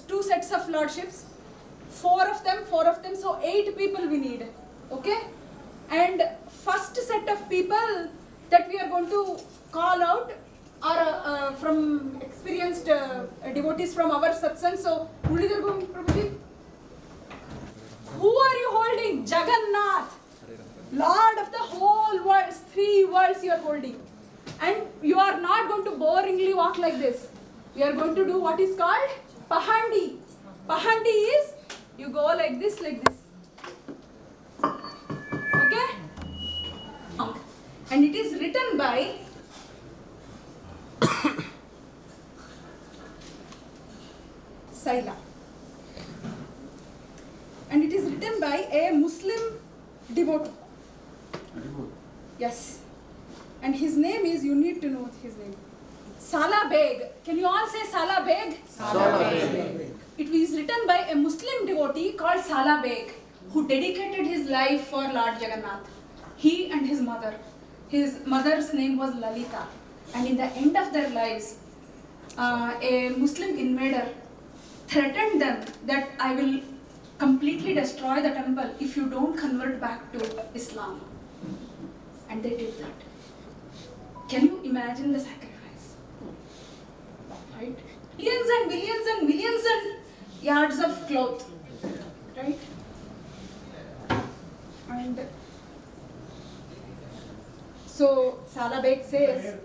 two sets of lordships, four of them, so 8 people we need. Okay? And first set of people that we are going to call out are from experienced devotees from our satsang. So, Prabhuji, who are you holding? Jagannath, Lord of the whole world, 3 worlds you are holding. And you are not going to boringly walk like this. We are going to do what is called Pahandi. Pahandi is, you go like this, Okay? And it is written by Saila. And it is written by a Muslim devotee. Yes. And his name is, you need to know his name, Sala Beg. Can you all say Sala Beg? Sala Beg. It is written by a Muslim devotee called Sala Beg, who dedicated his life for Lord Jagannath. He and his mother. His mother's name was Lalita. And in the end of their lives, a Muslim invader threatened them that I will completely destroy the temple if you don't convert back to Islam. And they did that. Can you imagine the sacrifice? Right? Millions and millions and millions and yards of cloth. Right? And so Sala Beg says,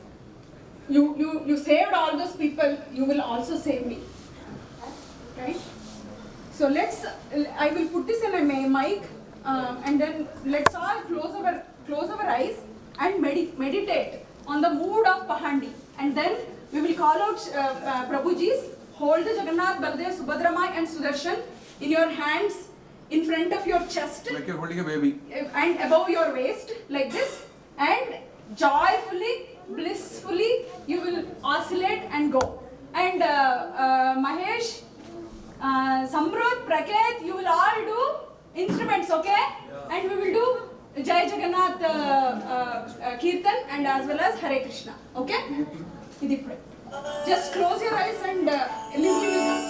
you saved all those people, you will also save me. Right? So I will put this in a mic and then let's all close our eyes and meditate on the mood of Pahandi. And then we will call out Prabhujis, hold the Jagannath, Baldev, Subhadramai and Sudarshan in your hands in front of your chest. Like you're holding a baby. And above your waist, like this. And joyfully, blissfully, you will oscillate and go. And Mahesh, Samrut, Praket, you will all do instruments, okay? Yeah. And we will do Jai Jagannath Kirtan and as well as Hare Krishna, okay? Just close your eyes and listen to this.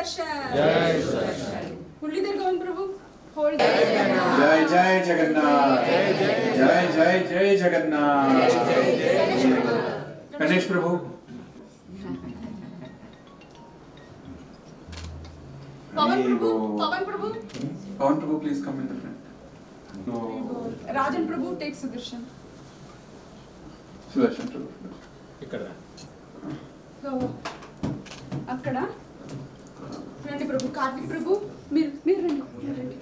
Sudarshan. Mullidhar Govind Prabhu. Hold the Jai Jai Jagannath. Jai Jai Jai Jagannath. Ganesh Prabhu. Pavan Prabhu. Pavan Prabhu. Pawan Prabhu, please come in the front. No. Rajan Prabhu, take Sudarshan. Sudarshan Prabhu. So, అక్కడ రండి ప్రభు. కార్తిక్ ప్రభు, మీరు రండి.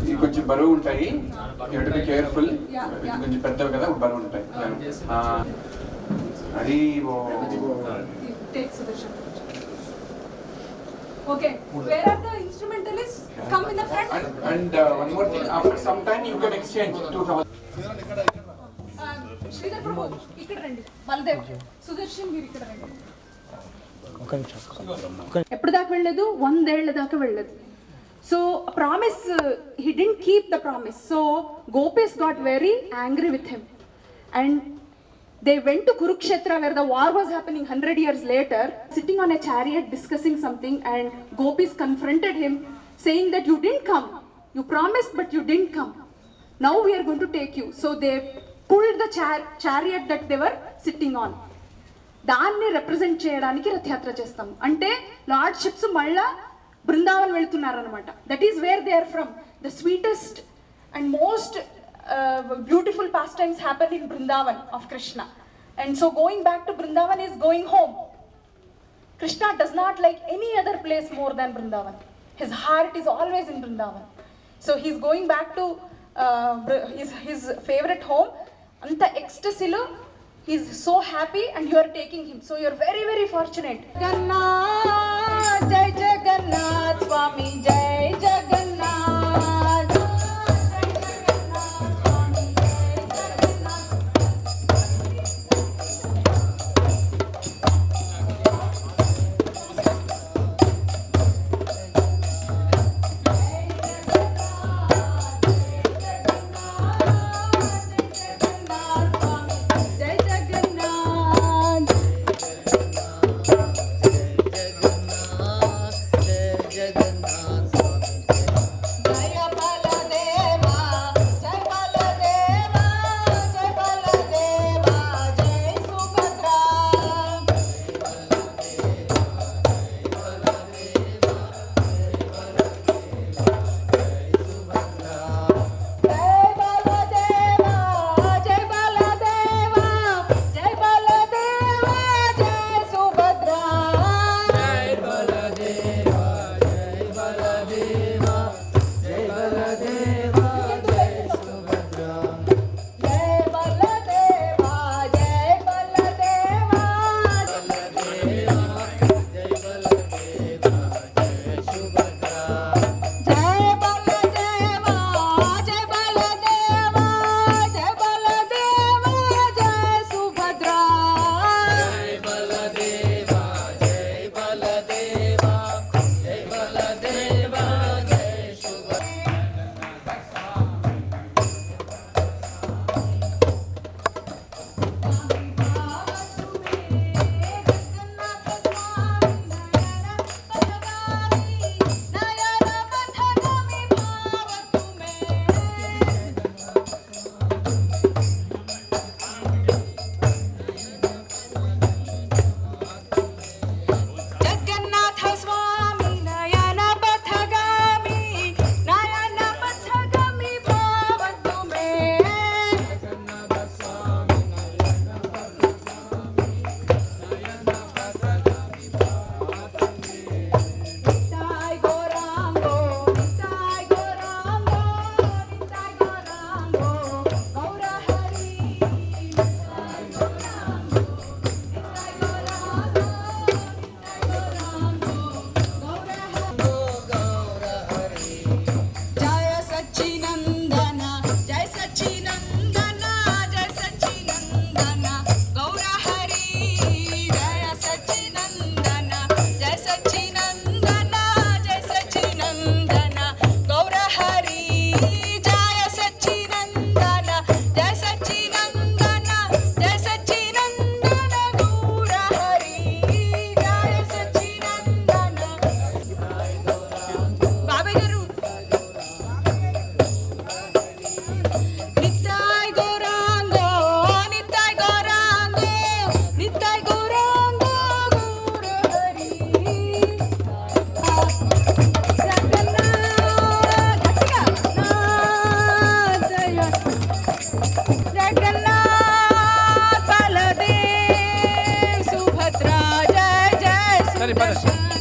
ఇవి కొంచెం బరువు ఉంటాయి. You have to be careful. Yeah. కొంచెం పెద్దవి కదా, బరువు ఉంటాయి. అది Take Sudarshan. Okay, where are the instrumentalists? Come in the front. And one more thing, after some time you can exchange to some. Sridhar ప్రభు ఇక్కడ రండి. బలదేవ్, సుదర్శన్ మీరు ఇక్కడ రండి. ఎప్పుడు దాకా వెళ్ళలేదు? 100 ఏళ్ల దాకా వెళ్ళలేదు. So promise, he didn't keep the promise. So gopis got very angry with him and they went to Kurukshetra where the war was happening 100 years later, sitting on a chariot discussing something, and gopis confronted him saying that you didn't come, you promised but you didn't come, now we are going to take you. So they pulled the chariot that they were sitting on. దాన్ని represent చేయడానికి రథయాత్ర చేస్తాం. అంటే lordships మళ్ళా బృందావన్ వెళ్తున్నారనమాట. That is where they are from. The sweetest and most beautiful pastimes happen in Vrindavan of Krishna, and so going back to Vrindavan is going home. Krishna does not like any other place more than Vrindavan. His heart is always in Vrindavan, so he's going back to his favorite home. Anta ecstasy lo he's so happy, and you are taking him, so you're very very fortunate. Jagannath, Jai Jagannath Swami, Jai Jagannath. Jaya పద పద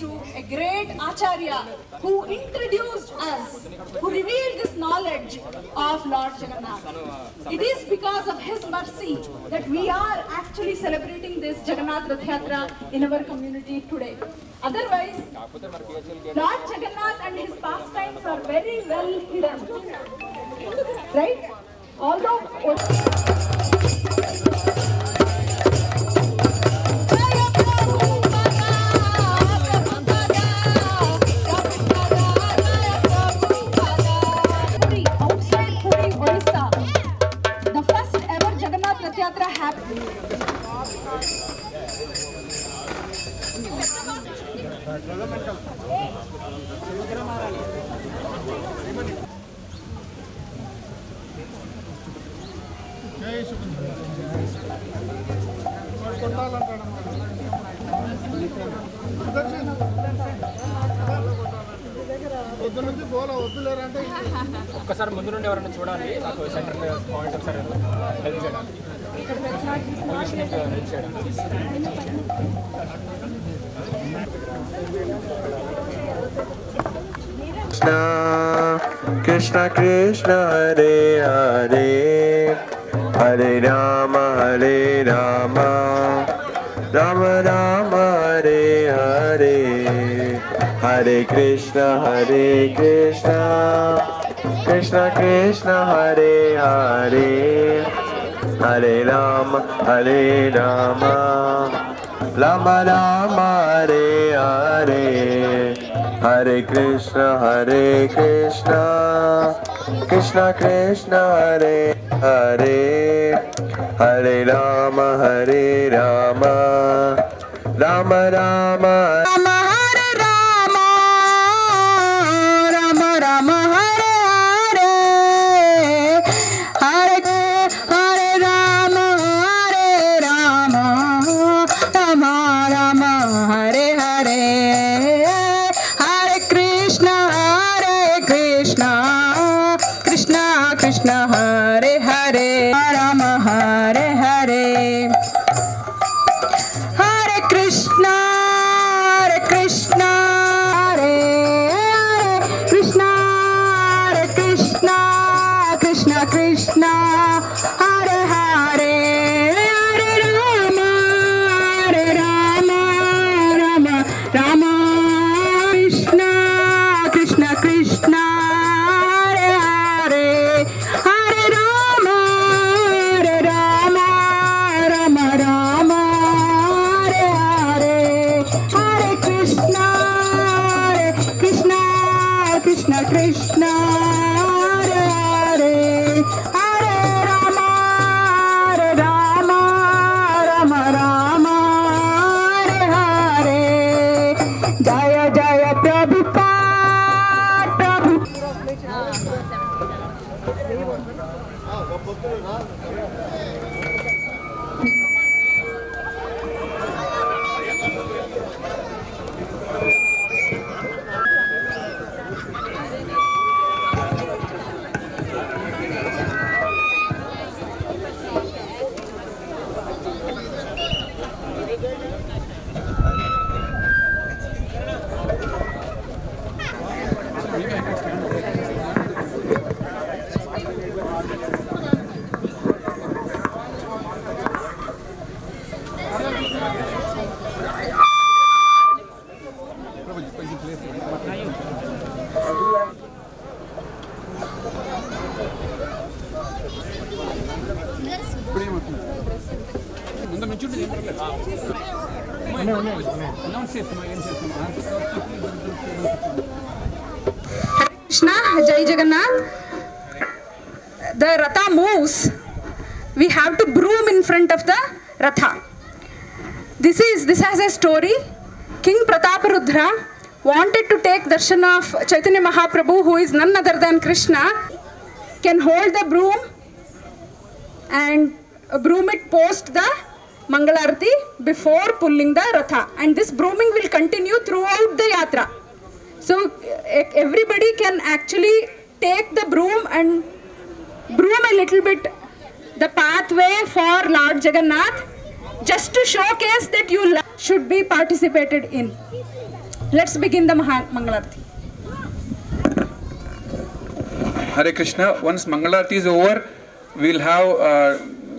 to a great Acharya who introduced us, who revealed this knowledge of Lord Jagannath. It is because of his mercy that we are actually celebrating this Jagannath Rath Yatra in our community today. Otherwise, Lord Jagannath and his pastimes are very well hidden. Right? Although outside Puri, Odisha, the first ever Jagannath Rath Yatra happened. ఒక్కసారి ముందు నుండి ఎవరైనా చూడాలి నాకు centre point ఒకసారి help చేయడానికి help చేయడానికి Krishna Krishna Hare Hare Hare Rama Rama Rama Hare Hare Hare Krishna Krishna Krishna Hare Hare Hare Rama Rama Rama Hare Hare Hare Krishna Krishna Krishna Hare Hare Hare Rama Rama Rama Hare Rama Rama Rama Hare Hare Hare Rama Rama Rama Hare Hare Hare Krishna Krishna Krishna Hare Hare Rama Hare Hare Hare Krishna Krishna Hare Krishna Krishna Krishna Hare Hare Hare Rama Rama Rama Krishna Krishna Hare Hare Hare Rama Rama Rama Hare Hare Hare Krishna Krishna Krishna Hare Hare Hare Rama Rama Rama Hare Hare Jaya Jaya Prabhupada ముందు నుంచి announce చేస్తున్నాం ఏం చేస్తున్నాం Krishna, Jai Jagannath. The Ratha moves. We have to broom in front of the Ratha. This has a story. King Prataparudra wanted to take darshan of Chaitanya Mahaprabhu, who is none other than Krishna, can hold the broom and broom it post the Mangalarati before pulling the Ratha. And this brooming will continue throughout the Yatra. So everybody can actually take the broom and broom a little bit the pathway for Lord Jagannath, just to showcase that you should be participated in. Let's begin the Mangalarti. Hare Krishna. Once Mangalarti is over, we'll have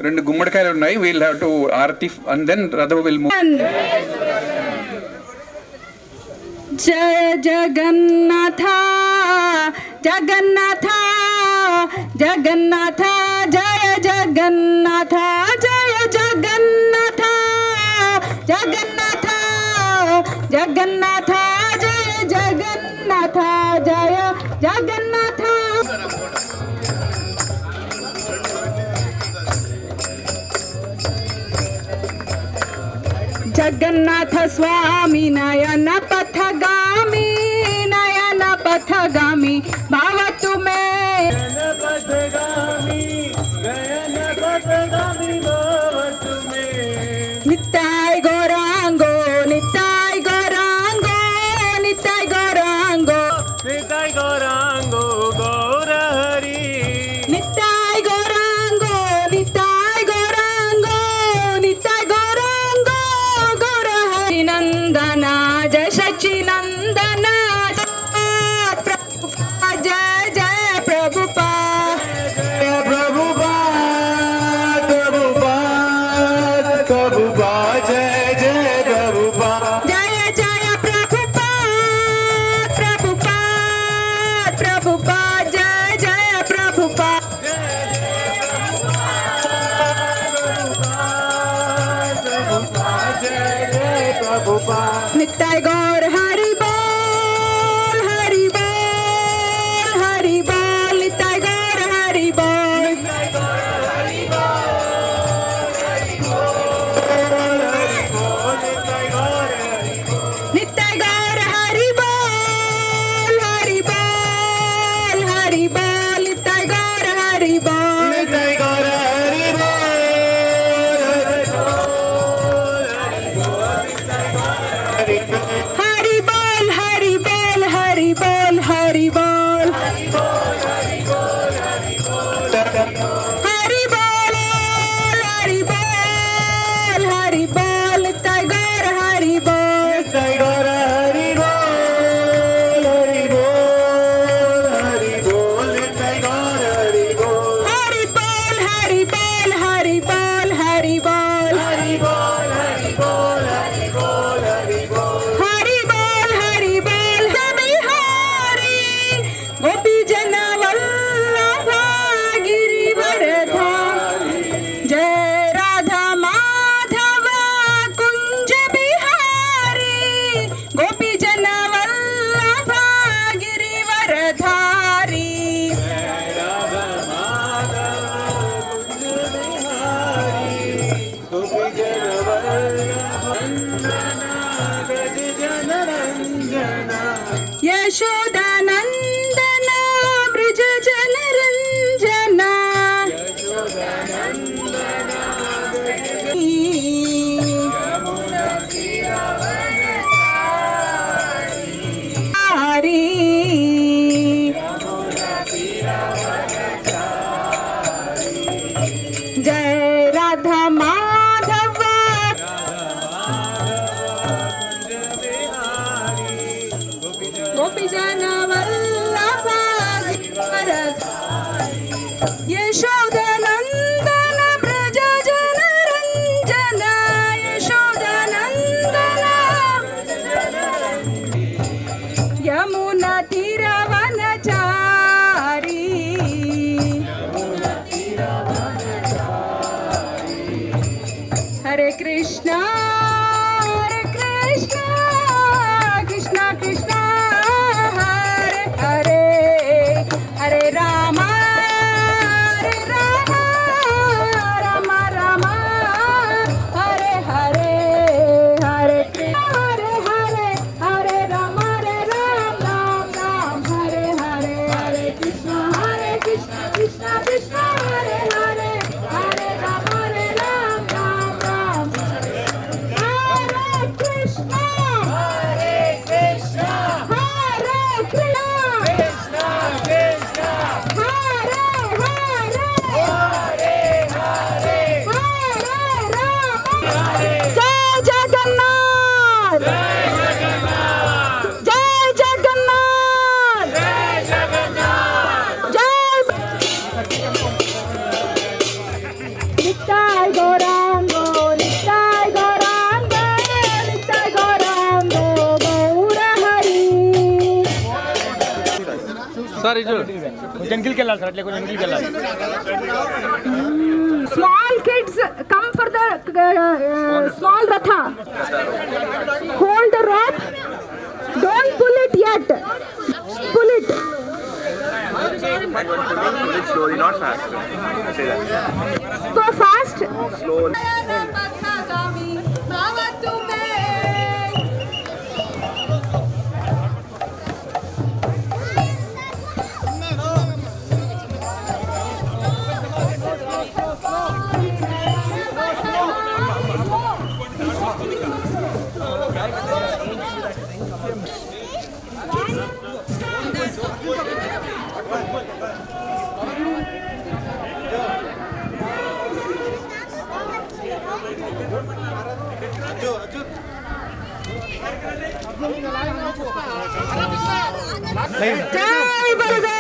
rendu gummadikayalu unnai. We'll have to Aarati and then Radha will move. Jaya Jagannatha, Jagannatha, Jagannatha, Jaya Jagannatha, Jaya Jagannatha, Jagannatha, Jagannatha, Jaya Jagannatha, Jaya Jagannatha. Jagannatha Swami Nayana Pathagami, Nayana Pathagami, Bhavatu me. Nittai Gaurango, Nittai Gaurango, Nittai Gaurango, Nittai Gaurango Gaura Hari. Nittai Gaurango, Nittai Gaurango, Nittai Gaurango, Gaura Hari Nandana, Jai Sachinandana, Prabhupada, Jai Jai Prabhupada, Jai Prabhupada, Prabhupada, Prabhupada, Jai Jai Prabhupada, Jai Jai Prabhupada, Prabhupada, Prabhupada, Jai Jai Prabhupada. Nittai Gaur Hari Bol, Hari Bol, Hari Bol, Nittai Gaur Hari Bol. Nittai Gaur Hari Bol, Hari Bol, Hari Bol, Nittai Gaur Hari Bol. Nittai Gaur Hari Hari Bol, Hari Bol, Hari Bol, Hari Bol. Hari Bol, Hari Bol, Hari Bol, Nittai Gaur Hari Bol. Nittai Gaur Hari Bol, Hari Bol, Hari Bol, Nittai Gaur Hari Bol. Hari Bol, Hari Bol, Hari Bol, Hari Bol. Hari Bol, Hari Bol, Hari Bol, Hari Bol. Hari Bol, Hari Bol, Hari Hari. Gopi Jana Vallabha Girivaradha. Jai Radha Madhava Kunj Bihari. Gopi Jana Vallabha Girivaradhari. Yashoda Nandana Brij Jana Ranjana. Jai Radha Madhava Gopi Jana Vallabha Yashoda Nandana Braja Jana Ranjana. Yashoda Nandana Yamuna Tiravanachari. Hare Krishna, Hare Krishna, Krishna Krishna, Hare Hare, Hare Rama, Hare Rama, Rama Rama, Hare Hare, Hare Krishna, Hare Hare, Hare Rama, Hare Ram, Ram Ram, sir ఇటు కొంచెం వెనక్కి వెళ్ళాలి sir, అట్లే కొంచెం వెనక్కి వెళ్ళాలి. Small kids come for the small ratha. Hold the rope. Don't pull it yet. Pull it. Slowly, not fast. Say that. Go fast. Slowly. Jai Baladev.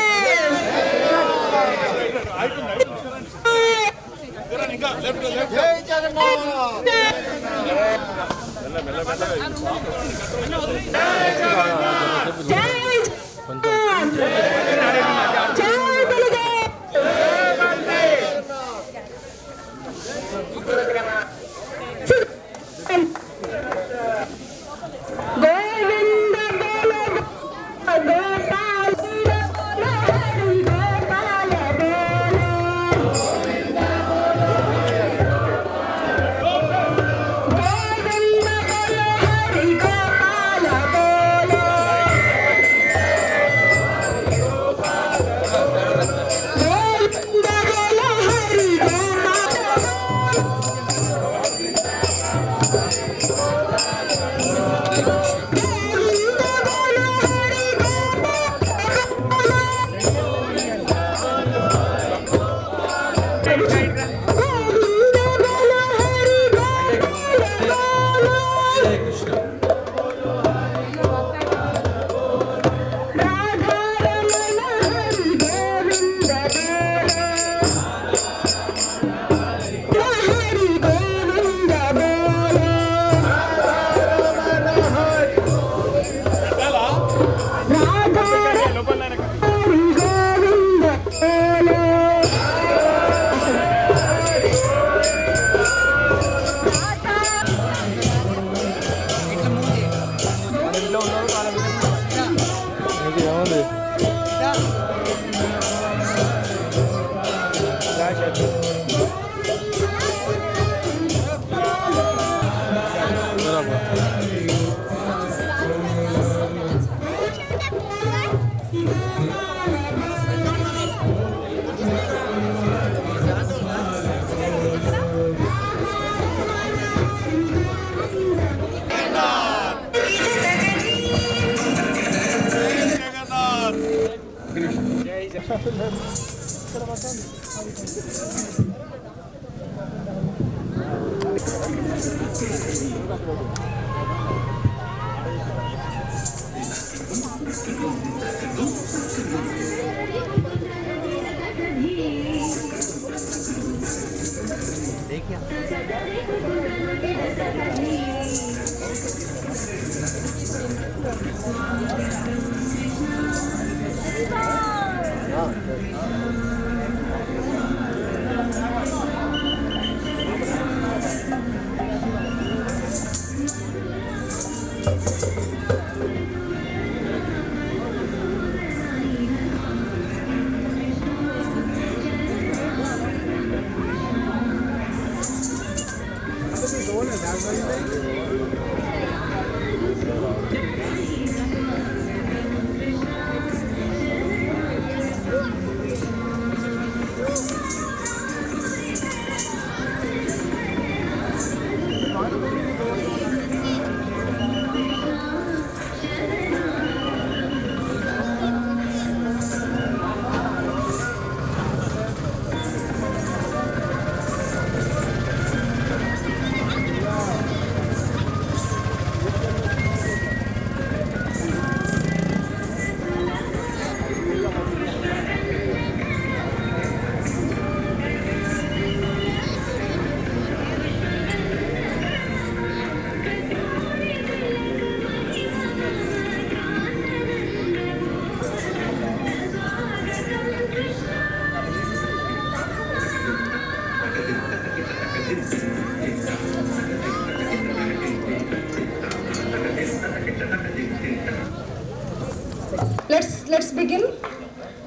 let's begin.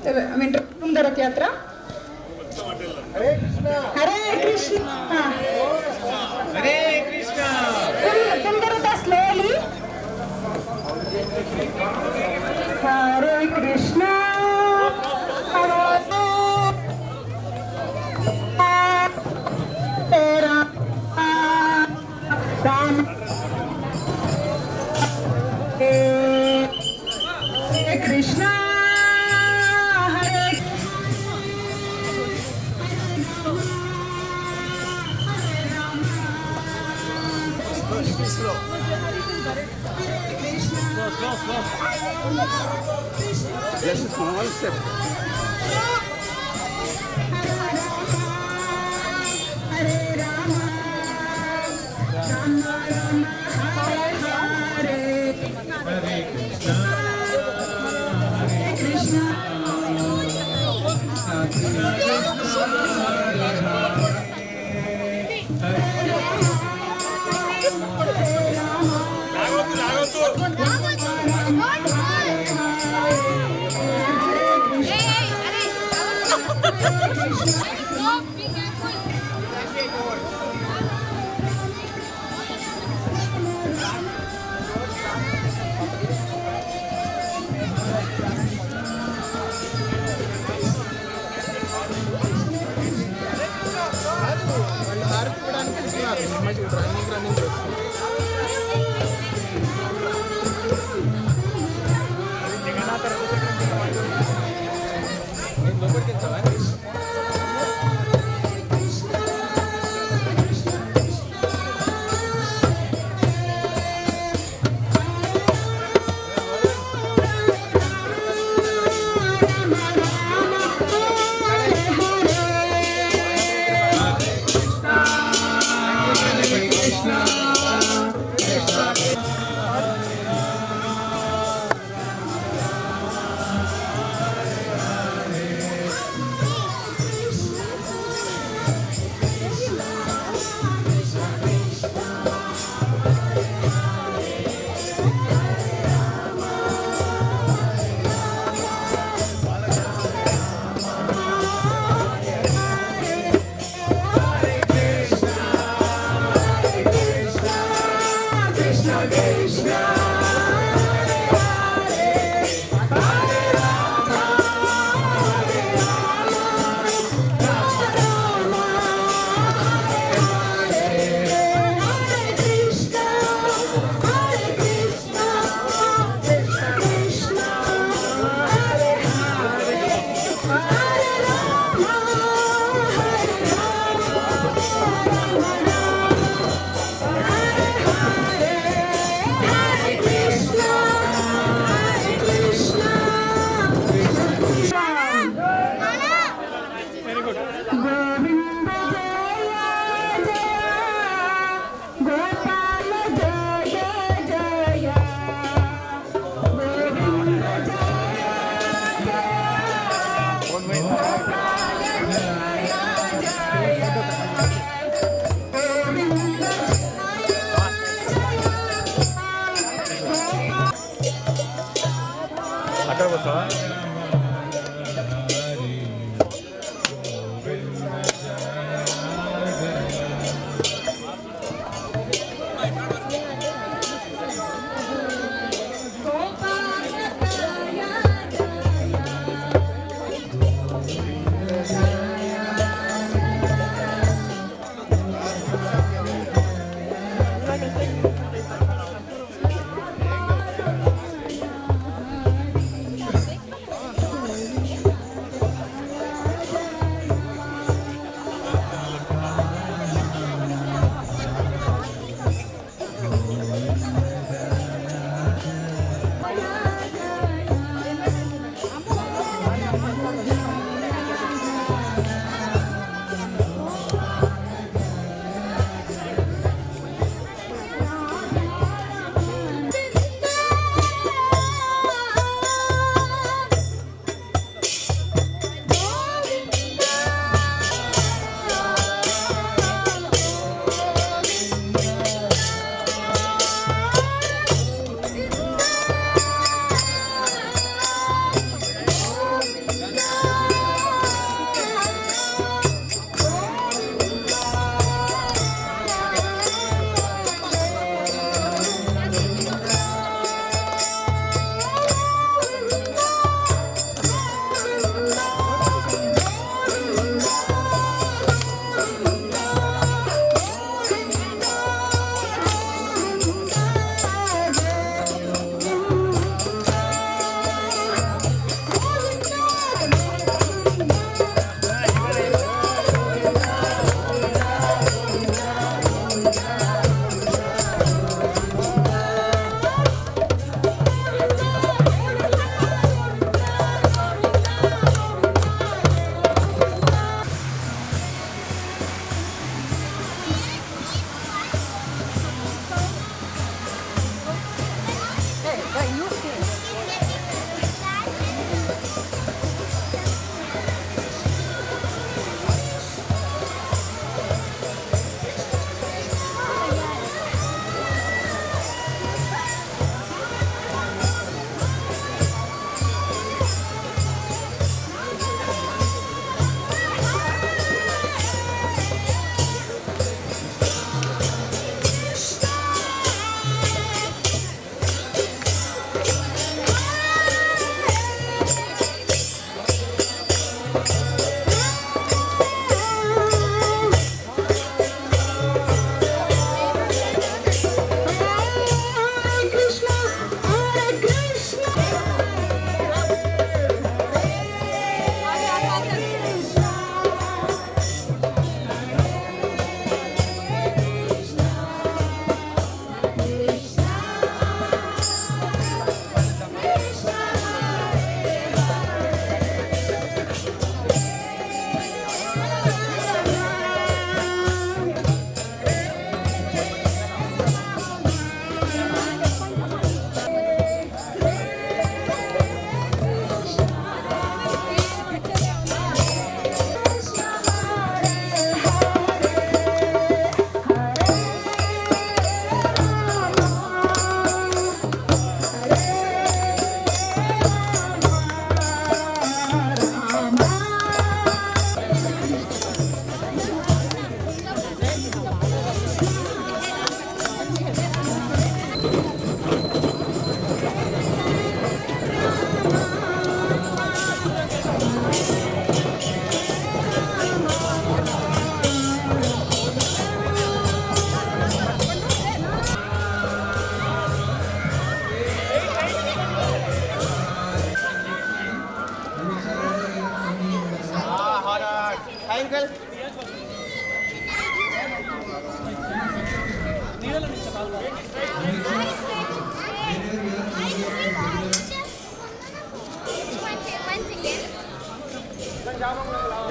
I mean, the Rath Yatra. Hare Krishna. Hare Krishna. Tundarata slowly. Hare Krishna. Hare Krishna. Just a small step.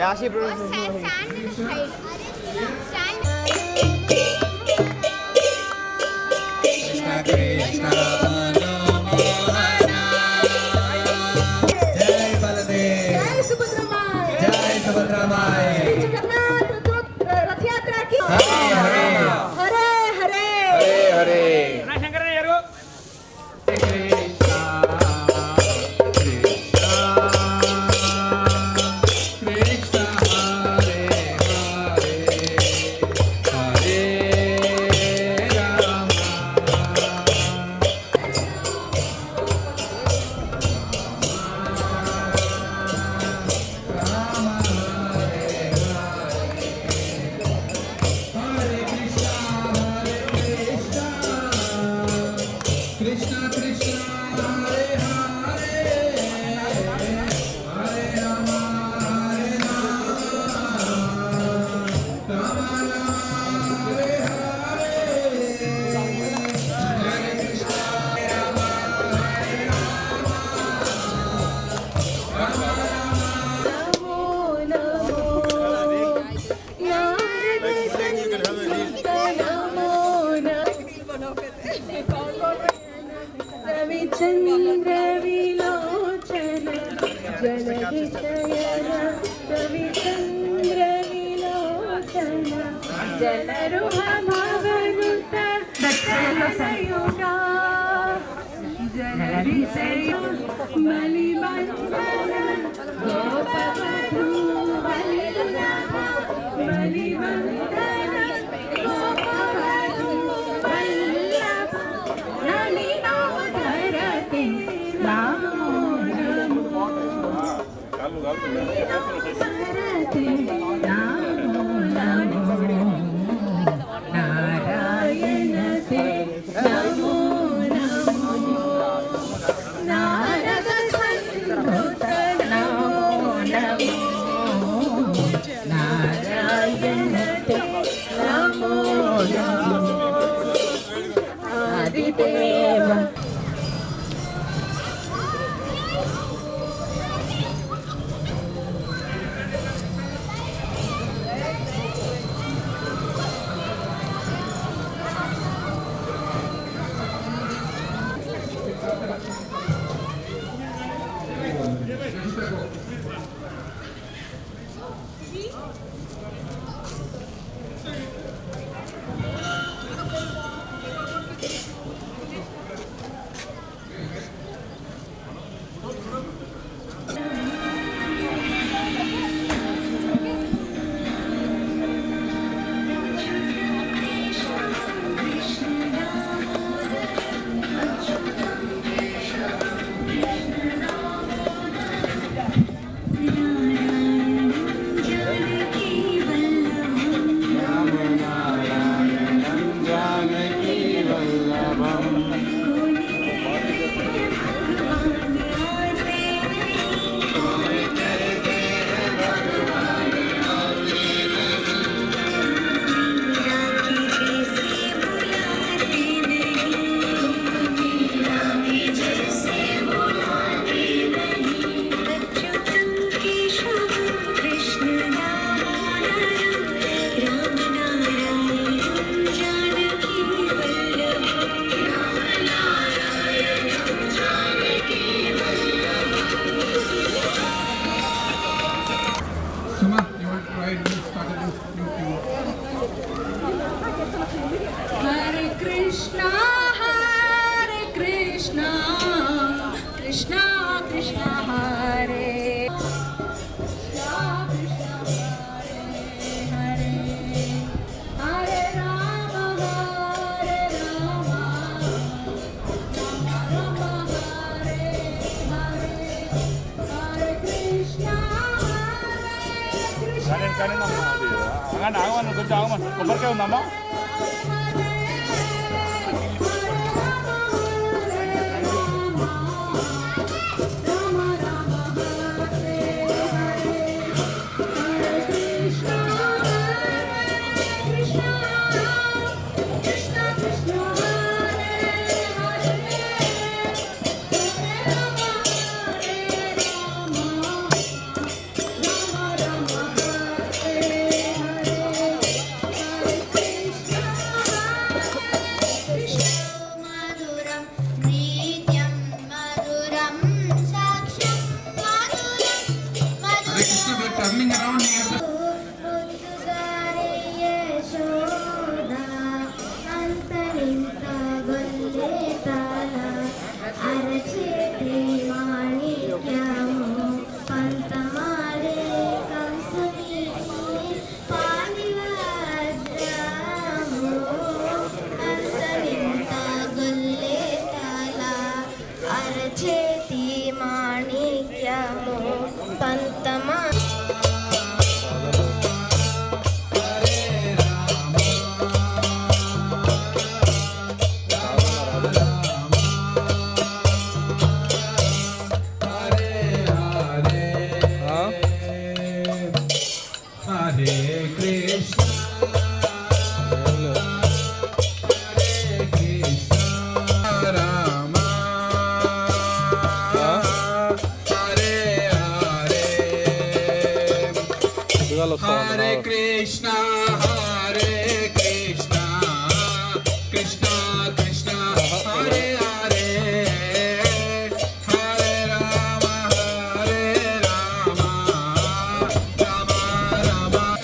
Yashi bro stand in the side. Stand. जय सुभद्रा माई। श्री जगन्नाथ रथ यात्रा की हरे हरे हरे శంకరయ్య గారు रविचंद्र विलोचन जलधि शयन रविचंद्र विलोचन जलरुह भवनुत दशरथयुगा जलधि शयन बलिवंदन गोपवधू बलिवंदन बलिवंदन गोपवधू वल्लभ नलिनाधरते रामो नमो धरते रामो नमो नारायणते Namo Namo Narad संभूत Namo Namo नारायणते Namo Namo आदिदेव Suma, you want to try to start it? Hare Krishna, Krishna Krishna Hare Krishna Krishna Hare Hare Rama Hare Rama Rama Hare Hare Hare Krishna Krishna కానీ అమ్మా అది అలాంటి ఆగమని కొంచెం ఆగమని కొబ్బరికాయ ఉందమ్మా Rama Hare Krishna, Hare Krishna, Krishna Krishna, Hare Hare, Hare Rama, Hare Rama, Rama Rama.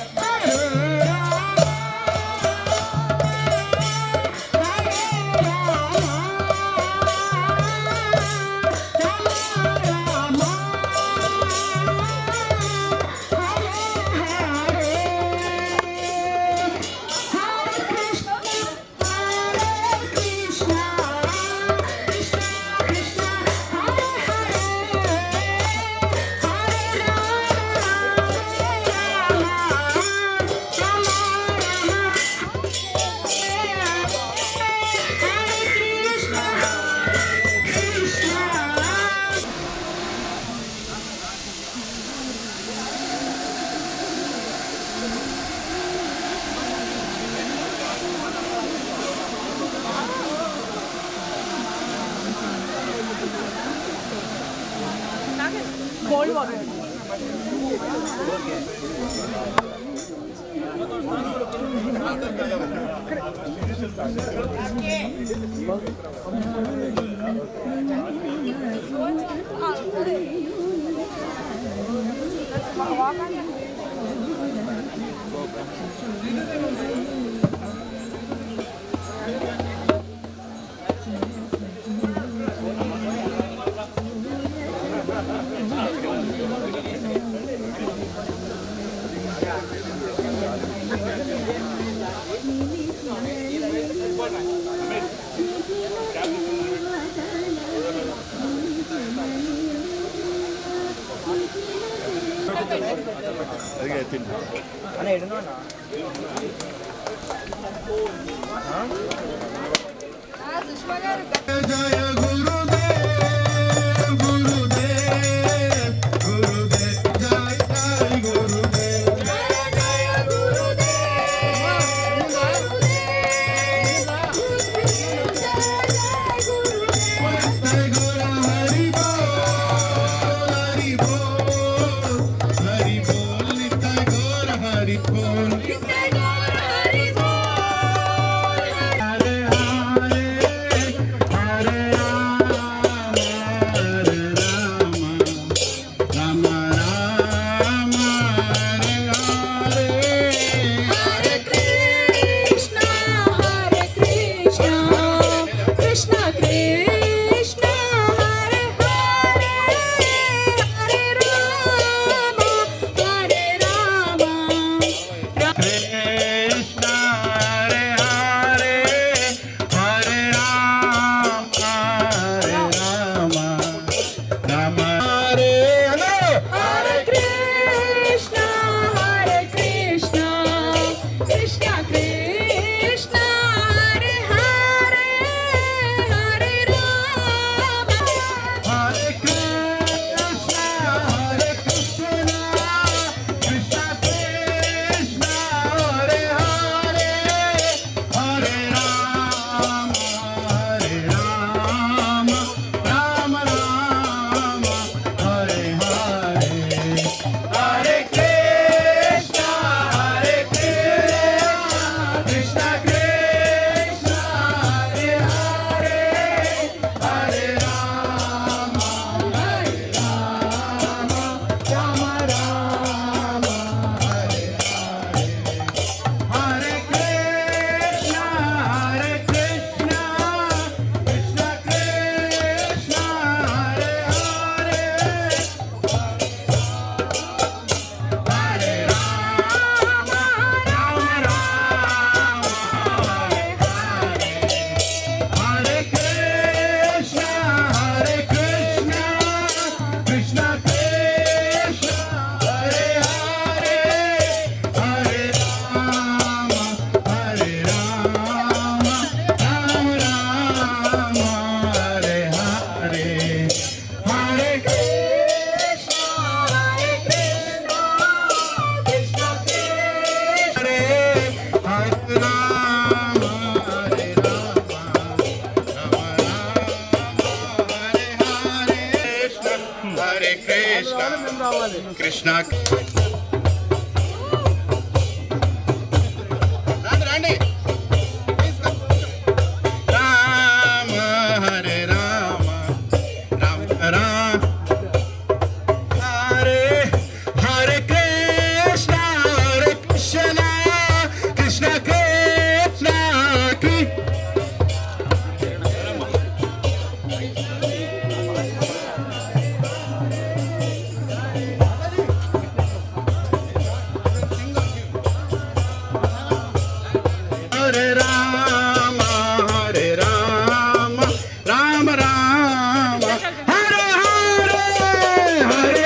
Krishna రండి. Rama Hare Rama Rama Rama Hare Hare Krishna Krishna Krishna Hare Rama Hare Rama Rama Rama Hare Hare Hare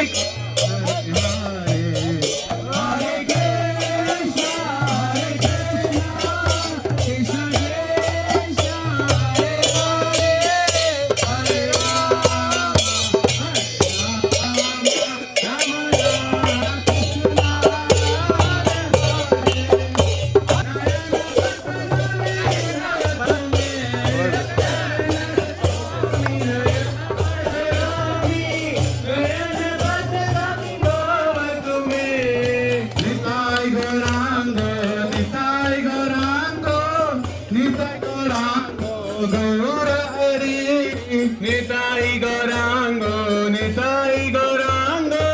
Nitai Gorango, Nitai Gorango,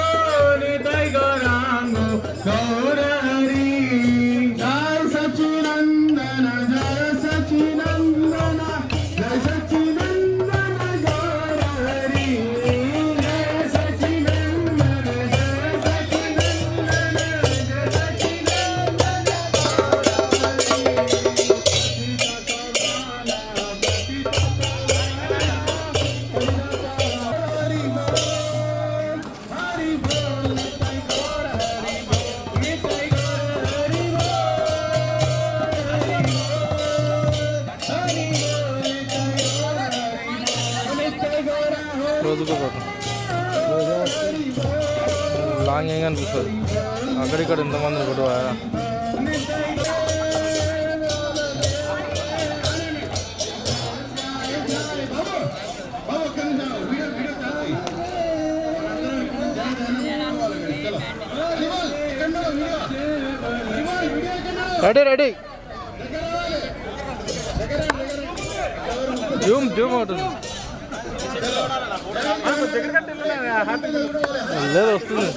Nitai Gorango, Gaurari, Jai Sachinandana, Jai Sachinandana, Jai Sachinandana, Gaurari, Jai Sachinandana, Jai Sachinandana, Jai Sachinandana, long ఏం అనిపిస్తుంది అక్కడిక్కడ ఎంతమంది గొడవ ready ready Zoom Zoom అవుతుంది లేదు వస్తుంది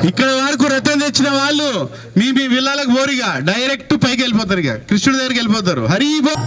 ఇక్కడ వరకు రథం తెచ్చిన వాళ్ళు మీ విల్లాలకు పోరిగా డైరెక్ట్ పైకి వెళ్ళిపోతారు, ఇక కృష్ణుడి దగ్గరికి వెళ్ళిపోతారు. హరి బోల్.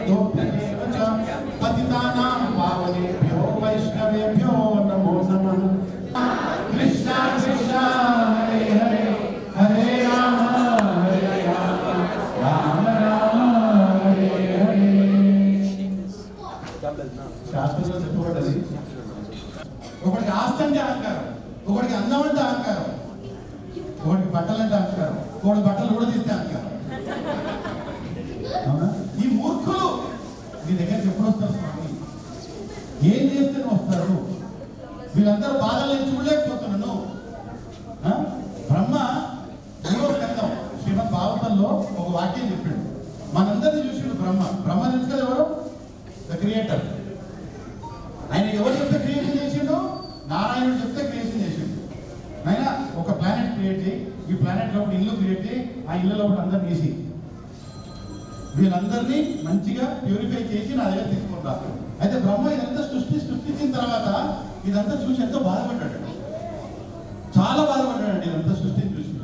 भक्तोभ्यः च पतितानां पावनेभ्यो वैष्णवेभ्यो नमो नमः। कृष्ण कृष्ण हरे हरे हरे राम राम राम हरे हरे। శాస్త్రంలో చెప్పబడ్డది, ఒకటికి ఆస్తి అంటే అహంకారం, ఒకటికి అందం అంటే అహంకారం, ఒకటికి బట్టలు అంటే అహంకారం, ఒకటి బట్టలు కూడా తీస్తే అహంకారం. అవునా? ఈ మూర్ఖులు మీ దగ్గరికి ఎప్పుడు వస్తారు స్వామి? ఏం చేస్తే వస్తారు? వీళ్ళందరూ బాధలు నుంచి చూడలేకపోతున్నాను. బ్రహ్మ మూడో స్కందం శ్రీమద్ భాగవతంలో ఒక వాక్యం చెప్పాడు. మనందరినీ చూసిండు బ్రహ్మ. బ్రహ్మ తెలుసు కదా ఎవరు? The creator. ఆయన ఎవరు చెప్తే క్రియేషన్ చేసిండు? నారాయణుడు చెప్తే క్రియేషన్ చేసిండు. ఆయన ఒక ప్లానెట్ క్రియేట్ చేయి, ఈ ప్లానెట్ లో ఒక ఇల్లు క్రియేట్ చేయి, ఆ ఇళ్ళలో ఒకటి అందరిని వేసి వీళ్ళందరినీ మంచిగా ప్యూరిఫై చేసి నా దగ్గర తీసుకుంటారు. అయితే బ్రహ్మ ఇదంతా సృష్టించిన తర్వాత ఇదంతా చూసి ఎంతో బాధపడ్డాడు, చాలా బాధపడ్డాడండి. ఇదంతా సృష్టిని చూసిన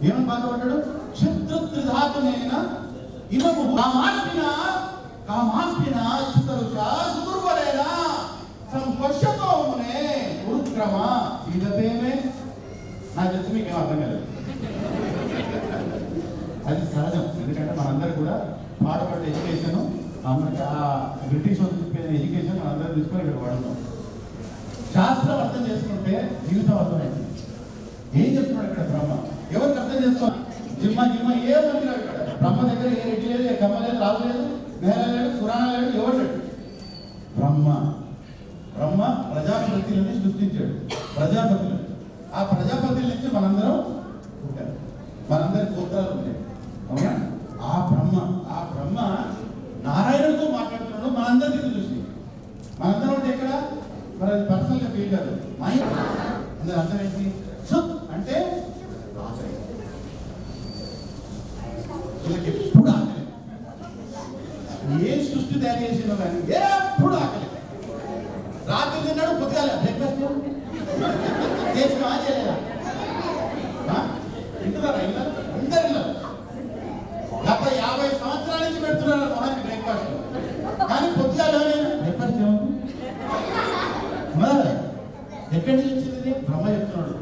ఏమని బాధపడ్డాడు? క్షుద్రత్రిధాతునైన ఇమము కామాంపిన చిత్తరుష సుదుర్బలైన సంపశ్యతో మునే ఉరుక్రమ ఇదతేమే. నాకు తెలిసి మీకు ఏం అర్థం కాలేదు. అది సహజం, ఎందుకంటే మనందరూ కూడా పాడబడ్డ ఎడ్యుకేషన్, అమెరికా బ్రిటిష్ వాళ్ళు చెప్పిన ఎడ్యుకేషన్ మనందరూ తీసుకొని ఇక్కడ వాడుతున్నాం. శాస్త్రం అర్థం చేసుకుంటే జీవితం అర్థమైంది. ఏం చెప్తున్నాడు ఇక్కడ బ్రహ్మ? ఎవరికి అర్థం చేసుకోవాలి? జిమ్మ ఏ మంది ఇక్కడ బ్రహ్మ దగ్గర ఏ రెడ్డి లేదు, ఏ కమ్మ లేదు, రాజు లేదు, నేల లేడు, పురాణ లేడు, ఎవరు లేడు. బ్రహ్మ ప్రజాపతులని సృష్టించాడు. ప్రజాపతులు, ఆ ప్రజాపతుల నుంచి మనందరం ఉంటారు, మనందరి గోత్రాలు ఉంటాయి. అవునా? ఆ బ్రహ్మ నారాయణుడితో మాట్లాడుతున్నాడు మనందరికీ చూసి. మనందరం అంటే ఎక్కడ? మరి అది పర్సనల్గా ఫీల్ కాదు, అందరు అర్థం ఏంటి? అంటే వీళ్ళకి ఎప్పుడు ఆకలి. ఏ సృష్టి తయారు చేసిందో కానీ ఎప్పుడు ఆకలి. రాత్రి తిన్నాడు, పొద్దుగాల బ్రేక్ఫాస్ట్ చేసిన చేయలేదా? తింటున్నారా? ఇల్లు అందరు ఇల్లు గత 50 సంవత్సరాల నుంచి పెడుతున్నారు మొహానికి బ్రేక్ఫాస్ట్. కానీ పొద్దుగాల బ్రేక్ఫాస్ట్ ఏముంది? ఎక్కడి నుంచి వచ్చింది? బ్రహ్మ చెప్తున్నాడు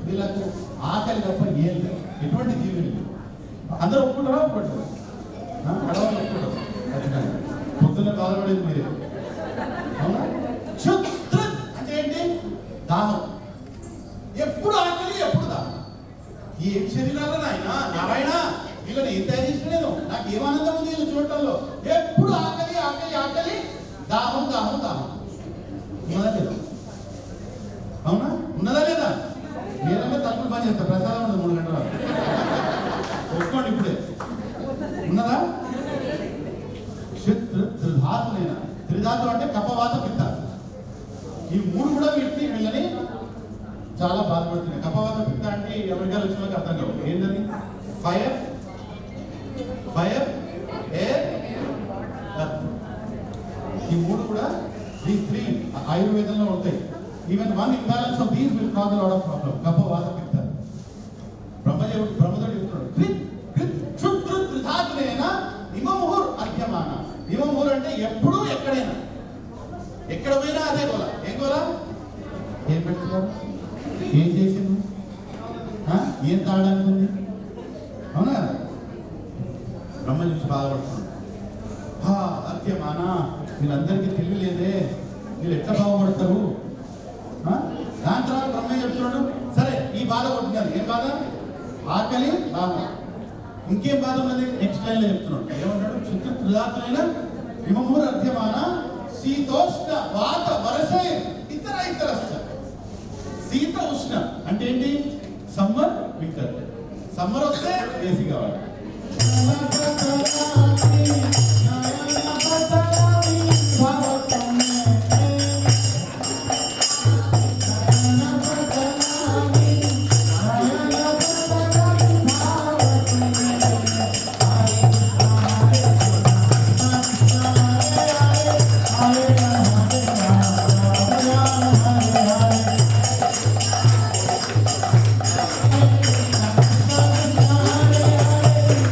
వీళ్ళకు ఆకలి తప్ప ఏం లేదు. ఎటువంటి జీవులు అందరూ ఒప్పుకుంటారా? ఒప్పుకుంటారు. అడవాళ్ళు ఒప్పుకుంటారు. పొద్దున్న బాధపడేది మీరే. అవునా? అంటే ఏంటి? దాహం. ఎప్పుడు ఆకలి, ఎప్పుడు దాహం. ఈ శరీరాలను ఆయన నారాయణ వీళ్ళని ఏం తయారు చేసిన నేను, నాకు ఏం ఆనందం ఉంది వీళ్ళు చూడటంలో. ఎప్పుడు ఆకలి ఆకలి ఆకలి, దాహం దాహం దాహం. ఉన్నదా లేదా? అవునా? ఉన్నదా లేదా? మీరంతా తలుపులు పని చేస్తారు, ప్రసాదం ఉండదు 3 గంటల ఒప్పుకోండి. ఇప్పుడే ఉన్నదా? త్రిధాతులైన, త్రిధాతు అంటే కపవాత పిత్త, ఈ 3 కూడా వీళ్ళని చాలా బాధపడుతున్నాయి. కపవాత పిత్త అంటే అమెరికాలో వచ్చిన వాళ్ళకి అర్థం కావు. ఏంటని? Fire, air, earth. ఈ 3 కూడా ఈ 3 ఆయుర్వేదంలో ఉంటాయి. Even one imbalance of these will cause a lot of problem. కపవాత పిత్త. బ్రహ్మదేవుడు చెప్తున్నాడు త్రిధాతులైన ఇమముహుర్ అధ్యమాన. ఇమముహుర్ అంటే ఎప్పుడు ఎక్కడైనా, ఎక్కడ పోయినా అదే గోల. ఏం గోల? ఏం పెడుతున్నారు? ఏం చేసింది? ఏం తాగడానికి ఉంది? అవునా? బ్రహ్మ చూసి బాధపడుతున్నాడు. అధ్యమాన, వీళ్ళందరికీ తెలియలేదే, వీళ్ళు ఎట్లా బాగుపడతారు? దాని తర్వాత బ్రహ్మ చెప్తున్నాడు, సరే ఈ బాధ కొట్టినారు. ఏం బాధ? ఆకలి, దాహం. ఇంకేం బాధ ఉన్నది? నెక్స్ట్ లైన్ లో చెప్తున్నాడు. ఏమన్నాడు? త్రిధాతులైన ఇమముహుర్ అధ్యమాన శీతోష్ణ వాత వరసే ఇతర. శీత ఉష్ణ అంటే ఏంటి? Summer, winter. సమ్మర్ వస్తే ఏసీ కావాలి.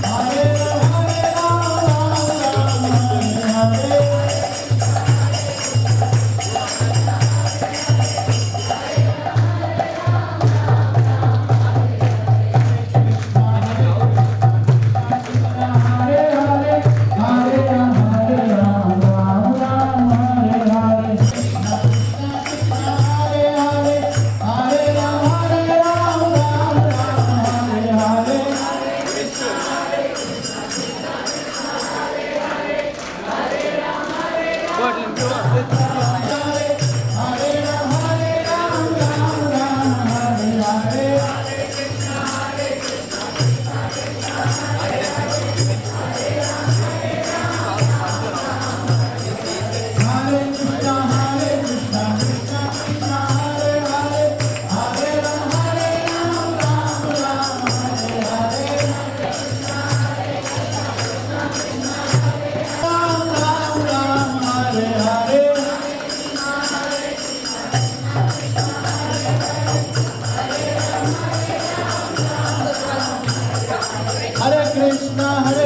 Hare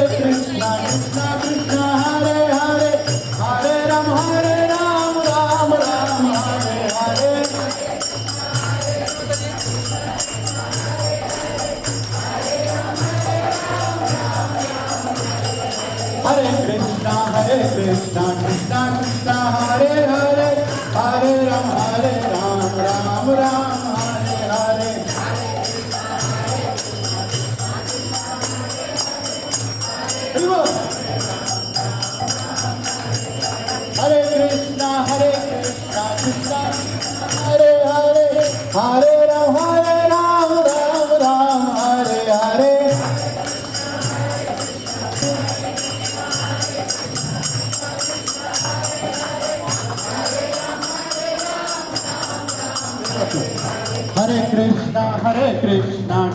Krishna Krishna Krishna Hare Hare Hare Ram Ram Ram Hare Hare Hare Krishna Krishna Krishna Hare Hare Hare Ram Ram Ram Hare Hare Hare Krishna Krishna Hare Hare Hare Ram Ram Hare Hare Hare Krishna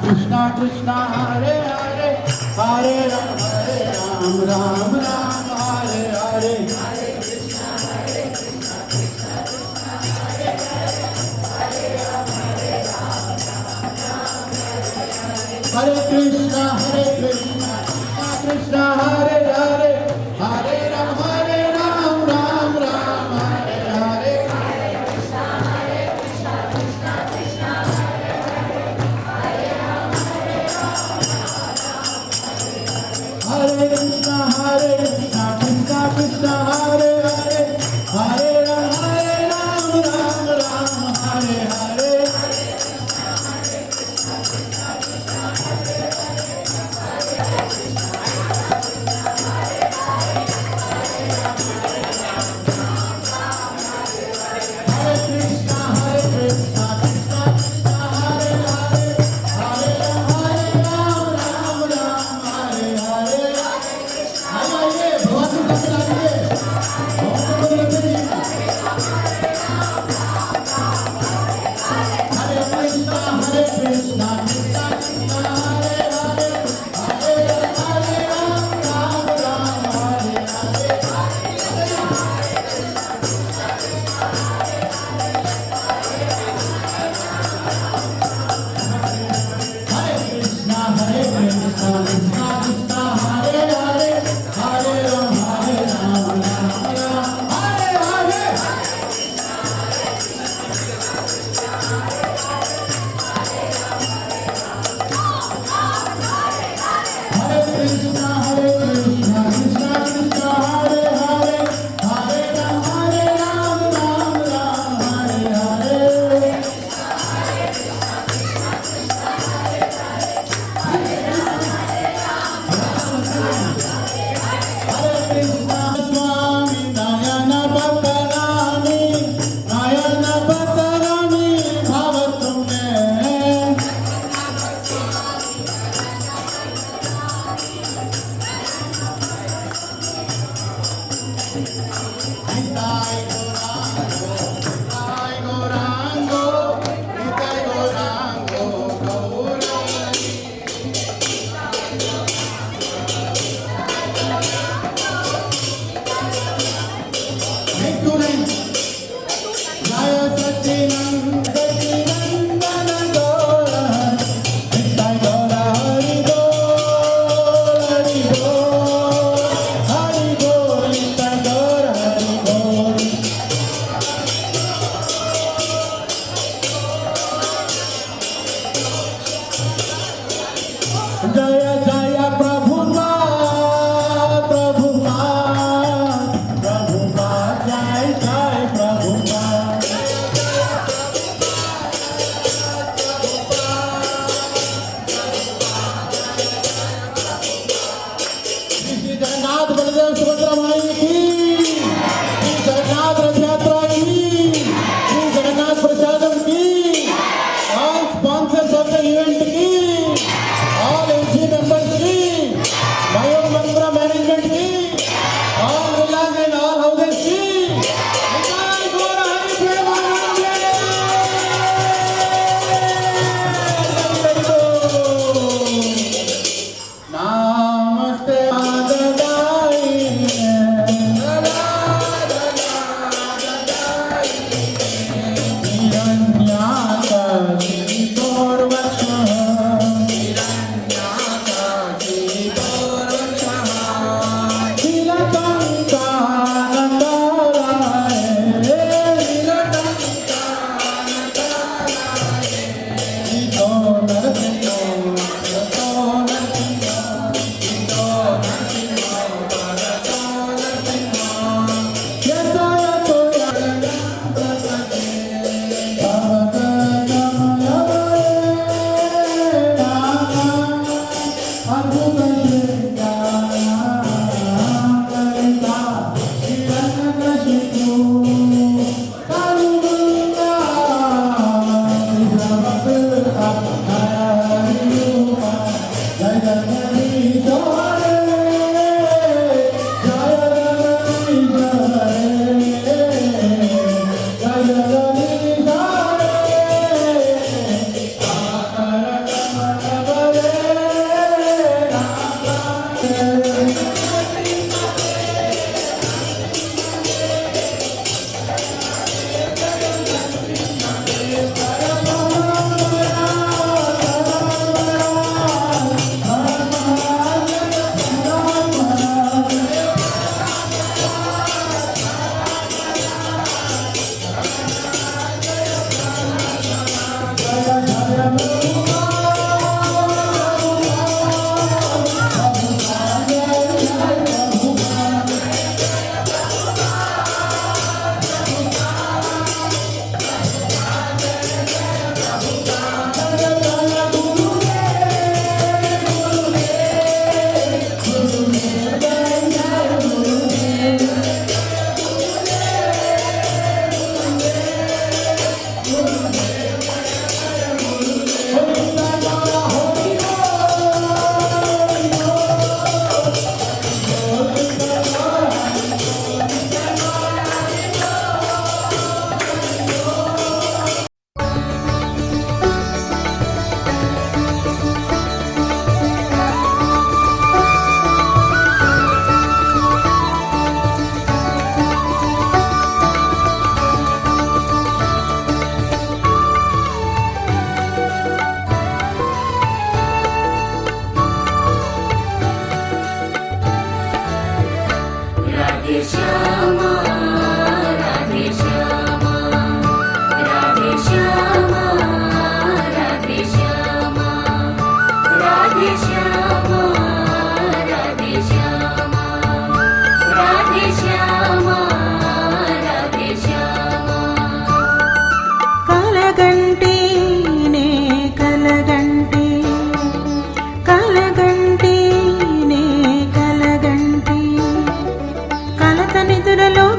Krishna Krishna Hare Hare Hare Ram Ram Hare Hare Hare Krishna Krishna Krishna Hare Hare Hare Ram Ram Hare Hare Hare Krishna Krishna Krishna Hare Hare Hare Ram Ram Hare Hare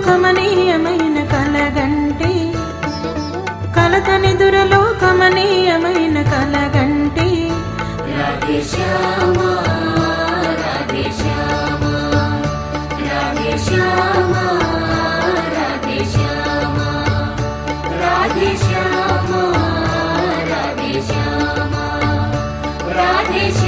కమనీయమైన కలగంటి కలత నిదురలో కమనీయమైన కలగంటి రాధే శ్యామ రాధే శ్యామ రాధే శ్యామ రాధే శ్యామ రాధే శ్యామ రాధే శ్యామ రాధే శ్యామ